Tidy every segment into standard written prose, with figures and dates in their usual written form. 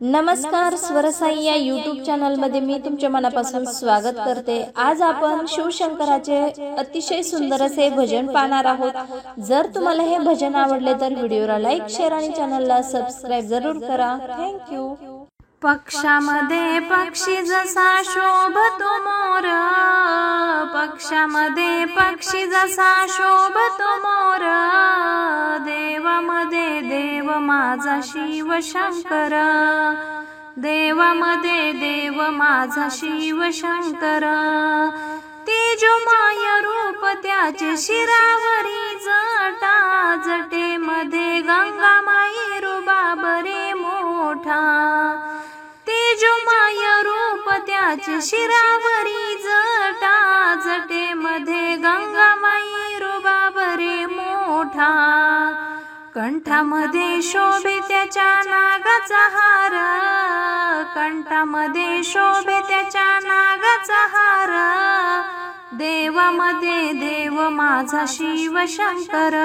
नमस्कार, स्वरसाई या YouTube channel मध्ये मी तुमच्या मनापासून स्वागत करते। आज आपण शिवशंकराचे अतिशय सुंदर असे भजन पाहणार आहोत। जर तुम्हाला हे भजन आवडले तर व्हिडिओला लाईक, शेअर आणि चॅनलला सबस्क्राइब जरूर करा। Thank you. पक्षामध्ये पक्षी जसा शोभतो मोर, पक्षामध्ये पक्षी जसा शोभतो मोर, देवामध्ये देव माझा शिव शंकर, देवामध्ये देव माझा शिव शंकर। तेजोमय रूप त्याचे शिरावरी जटा, जटेमध्ये गंगामाई रुबाब रे मोठा। तेजोमय रूप त्याचे शिरावरी जटा, जटेमध्ये गंगामाई रुबाब रे मोठा। कंठामध्ये शोभे त्याच्या नागाचा हार, कंठामध्ये शोभे त्याच्या नागाचा हार, देवामध्ये देव माझा शिव शंकर,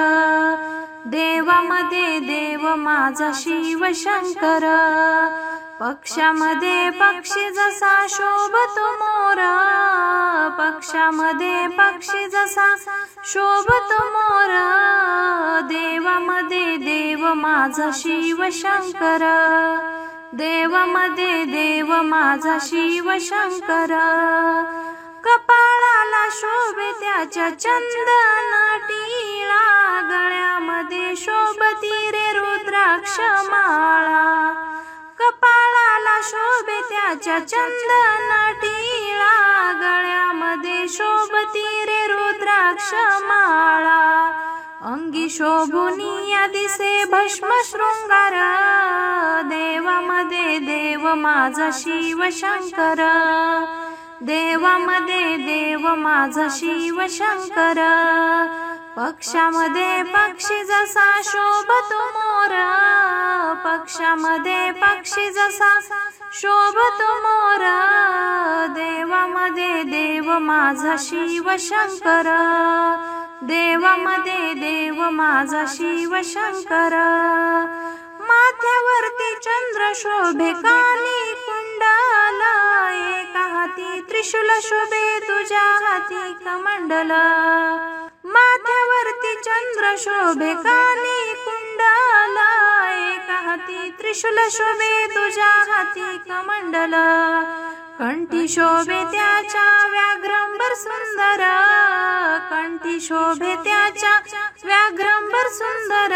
देवामध्ये देव माझा शिव शंकर। पक्षामध्ये पक्षी जसा शोभतो मोर, पक्षामध्ये पक्षी जसा शोभतो मोर, देवामध्ये देव माझा शिव शंकर, देवामध्ये देव माझा शिव शंकर। कपाळाला शोभे त्याच्या चंदन टिळा, गळ्यामध्ये शोभती रे रुद्राक्ष माळा। कपाळाला शोभे त्याच्या चंदन टिळा, गळ्यामध्ये शोभती रे रुद्राक्ष माळा। अंगी शोभुनिया दिसे भस्म शृंगार, देवामध्ये देव माझा शिव शंकर, देवामध्ये देव माझा शिव शंकर। पक्षामध्ये पक्षी जसा शोभतो मोर, पक्षामध्ये पक्षी जसा शोभतो मोर, देवामध्ये देव माझा शिव शंकर, देवामध्ये देव माझा शिव शंकर। माथ्यावरती चंद्र शोभे कानी कुंडल, एका हाती त्रिशूल शोभे तुझ्या हाती कमंडल। माथ्यावरती चंद्र शोभे कानी कुंडल, एका हाती त्रिशूल शोभे तुझ्या हाती कमंडल। कंठी शोभे त्याच्या व्याघ्रंबर सुंदर, कंठी शोभे त्याच्या व्याघ्रंबर सुंदर,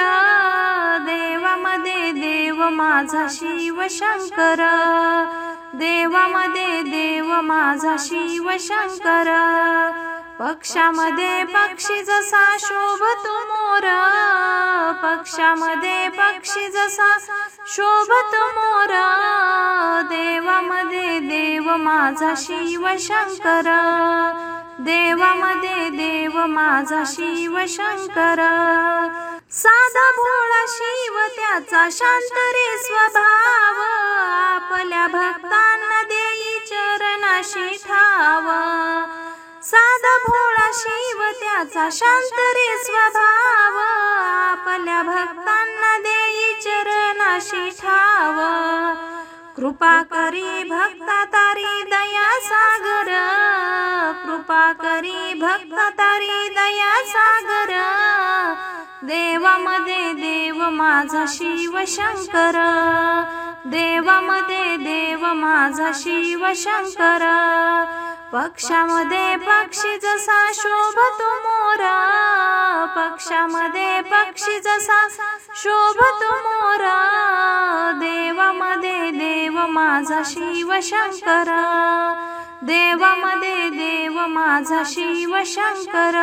देवामध्ये देव माझा शिव शंकर, देवामध्ये देव माझा शिव शंकर। पक्षामध्ये पक्षी जसा शोभतो मोर, पक्षामध्ये पक्षी जसा शोभतो मोर, देवामध्ये देव माझा शिव शंकर, देवामध्ये देव माझा शिव शंकर। साधा भोळा शिव त्याचा शांत रे स्वभाव, आपल्या भक्तांना देई चरणाशी ठाव। साधा भोळा शिव त्याचा शांत रे स्वभाव, आपल्या भक्तांना देई चरणाशी ठाव। कृपा करी भक्ता तारी दया सागर, कृपा करी भक्ता तारी दया सागर, देवामध्ये देव माझा शिव शंकर, देवामध्ये देव माझा शिव शंकर। पक्षामध्ये पक्षी जसा शोभतो मोर, पक्षामध्ये पक्षी जसा शोभतो मोर, देवामध्ये देव माझा शिव शंकर, देवामध्ये देव माझा शिव शंकर।